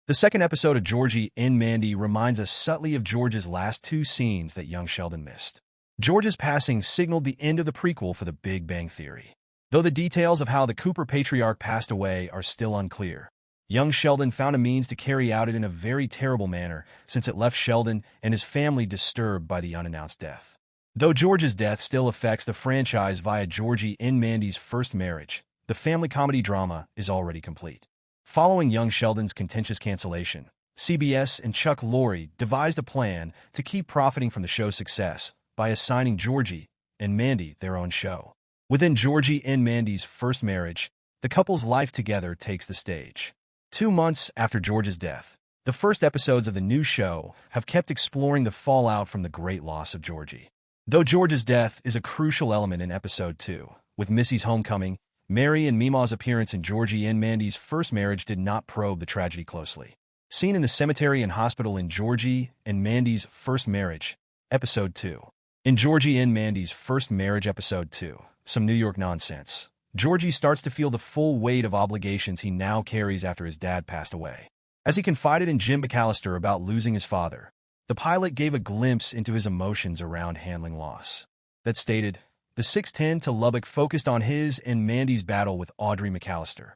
The second episode of Georgie and Mandy reminds us subtly of George's last two scenes that young Sheldon missed. George's passing signaled the end of the prequel for The Big Bang Theory. Though the details of how the Cooper patriarch passed away are still unclear, young Sheldon found a means to carry out it in a very terrible manner, since it left Sheldon and his family disturbed by the unannounced death. Though George's death still affects the franchise via Georgie and Mandy's first marriage, the family comedy drama is already complete. Following young Sheldon's contentious cancellation, CBS and Chuck Lorre devised a plan to keep profiting from the show's success by assigning Georgie and Mandy their own show. Within Georgie and Mandy's first marriage, the couple's life together takes the stage. 2 months after George's death, the first episodes of the new show have kept exploring the fallout from the great loss of Georgie. Though George's death is a crucial element in episode 2, with Missy's homecoming, Mary and Mee-Maw's appearance in Georgie and Mandy's first marriage did not probe the tragedy closely. Seen in the cemetery and hospital in Georgie and Mandy's first marriage, episode 2. In Georgie and Mandy's first marriage, episode 2, Some New York Nonsense, Georgie starts to feel the full weight of obligations he now carries after his dad passed away. As he confided in Jim McAllister about losing his father, the pilot gave a glimpse into his emotions around handling loss. That stated, the 610 to Lubbock focused on his and Mandy's battle with Audrey McAllister.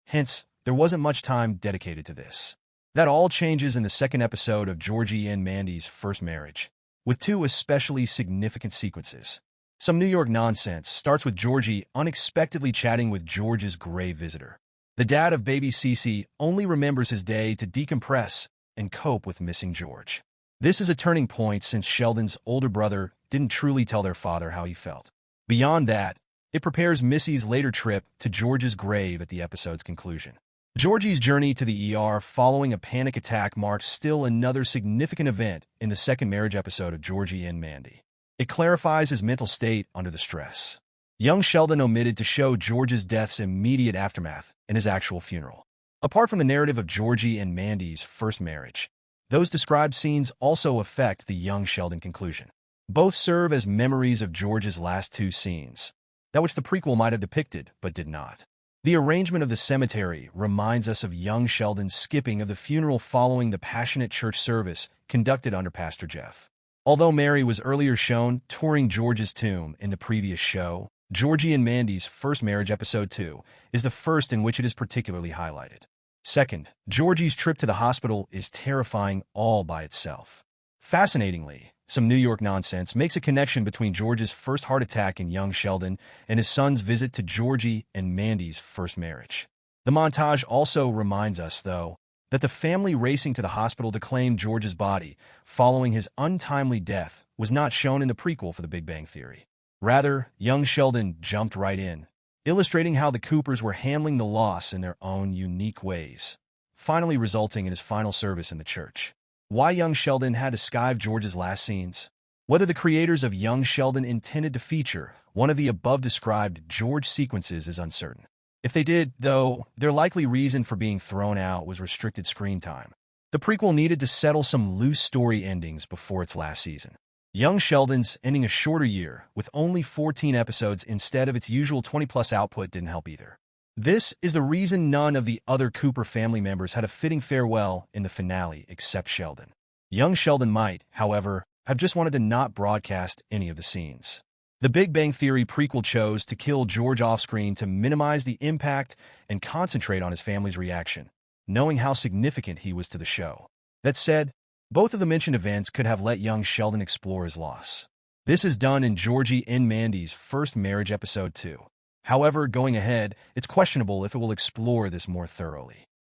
Hence, there wasn't much time dedicated to this. That all changes in the second episode of Georgie and Mandy's first marriage, with 2 especially significant sequences. Some New York Nonsense starts with Georgie unexpectedly chatting with George's grave visitor. The dad of baby Cece only remembers his day to decompress and cope with missing George. This is a turning point since Sheldon's older brother didn't truly tell their father how he felt. Beyond that, it prepares Missy's later trip to George's grave at the episode's conclusion. Georgie's journey to the ER following a panic attack marks still another significant event in the second marriage episode of Georgie and Mandy. It clarifies his mental state under the stress. Young Sheldon omitted to show George's death's immediate aftermath in his actual funeral. Apart from the narrative of Georgie and Mandy's first marriage, those described scenes also affect the young Sheldon conclusion. Both serve as memories of George's last 2 scenes, that which the prequel might have depicted but did not. The arrangement of the cemetery reminds us of young Sheldon's skipping of the funeral following the passionate church service conducted under Pastor Jeff. Although Mary was earlier shown touring George's tomb in the previous show, Georgie and Mandy's first marriage, episode 2, is the first in which it is particularly highlighted. Second, Georgie's trip to the hospital is terrifying all by itself. Fascinatingly, Some New York Nonsense makes a connection between George's first heart attack in young Sheldon and his son's visit to Georgie and Mandy's first marriage. The montage also reminds us, though, that the family racing to the hospital to claim George's body following his untimely death was not shown in the prequel for The Big Bang Theory. Rather, young Sheldon jumped right in, illustrating how the Coopers were handling the loss in their own unique ways, finally resulting in his final service in the church. Why young Sheldon had to skive George's last scenes? Whether the creators of Young Sheldon intended to feature one of the above-described George sequences is uncertain. If they did, though, their likely reason for being thrown out was restricted screen time. The prequel needed to settle some loose story endings before its last season. Young Sheldon's ending a shorter year, with only 14 episodes instead of its usual 20-plus output, didn't help either. This is the reason none of the other Cooper family members had a fitting farewell in the finale except Sheldon. Young Sheldon might, however, have just wanted to not broadcast any of the scenes. The Big Bang Theory prequel chose to kill George off-screen to minimize the impact and concentrate on his family's reaction, knowing how significant he was to the show. That said, both of the mentioned events could have let young Sheldon explore his loss. This is done in Georgie and Mandy's first marriage, episode 2. However, going ahead, it's questionable if it will explore this more thoroughly.